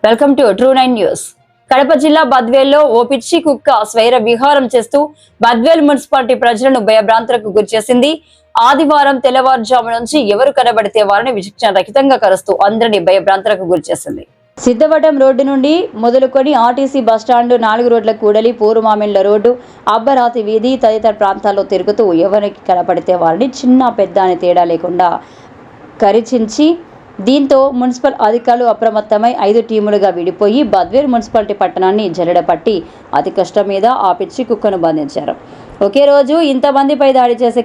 Welcome to true 9 news. Kadapa జిల్లా బద్వేల్లో ఓ పిచ్చి కుక్క స్వైర విహారం చేస్తూ బద్వేల్ మున్సిపాలిటీ ప్రజలను భయభ్రాంతులకు గురిచేసింది. ఆదివారం తెల్లవారుజాము నుంచి ఎవరు కనబడితే వారిని విచక్షణ రహితంగా కరుస్తూ అందరినీ భయభ్రాంతులకు గురిచేసింది. సిద్ధవటం రోడ్డు నుండి మొదలుకొని ఆర్టీసీ బస్టాండ్, 4 రోడ్ల కూడలి, పూర్వమామిళ్ల రోడ్డు, అబ్బరాతి వీధి తదితర ప్రాంతాల్లో తిరుగుతూ ఎవరికి కనపడితే వారిని చిన్న పెద్ద అని తేడా లేకుండా కరిచించి, దీంతో మున్సిపల్ అధికారులు అప్రమత్తమై 5 టీములుగా విడిపోయి బద్వేల్ మున్సిపాలిటీ పట్టణాన్ని జల్లెడపట్టి అతి కష్టం మీద ఆ పిచ్చి కుక్కను బంధించారు. ఒకే రోజు ఇంతమందిపై దాడి చేసి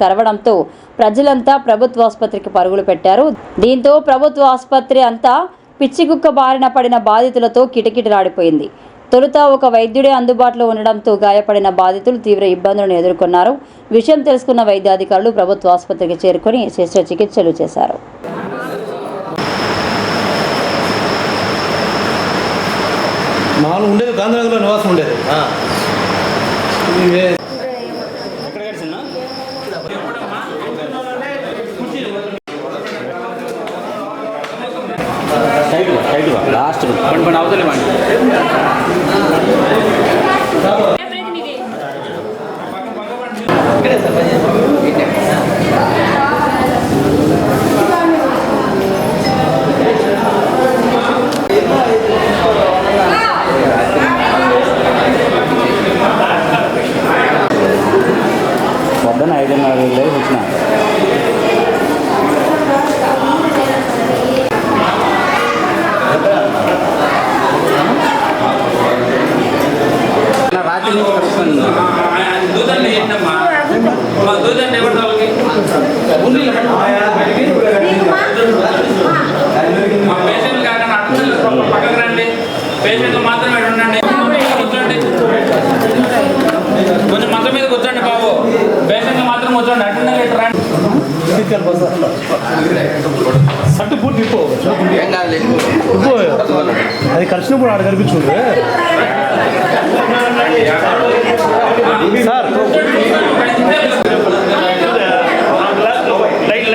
కరవడంతో ప్రజలంతా ప్రభుత్వ ఆసుపత్రికి పరుగులు పెట్టారు. దీంతో ప్రభుత్వ ఆసుపత్రి అంతా పిచ్చి కుక్క బారిన పడిన బాధితులతో కిటకిటలాడిపోయింది. తొలుత ఒక వైద్యుడే అందుబాటులో ఉండడంతో గాయపడిన బాధితులు తీవ్ర ఇబ్బందులను ఎదుర్కొన్నారు. విషయం తెలుసుకున్న వైద్యాధికారులు ప్రభుత్వ ఆసుపత్రికి చేరుకొని శస్త్రచికిత్సలు చేశారు. మామూలు ఉండేది గాంధీనగర్లో నివాసం ఉండేది. లాస్ట్ కొన్ని అవుతలేమండి. పొద్దున 5:30 వచ్చిన రాత్రి నుంచి కలుస్తుంది. పక్కకు రండి, పేషెంట్లు మాత్రమే ఉండండి. కూర్చోండి, కొంచెం మంచం మీద కూర్చోండి బాబు. పేషెంట్లు మాత్రం కూర్చోండి. అటెండర్ రండి. సట్టు పూర్తి అది కలిసినప్పుడు ఆడ కనిపించుంది సార్. లైట్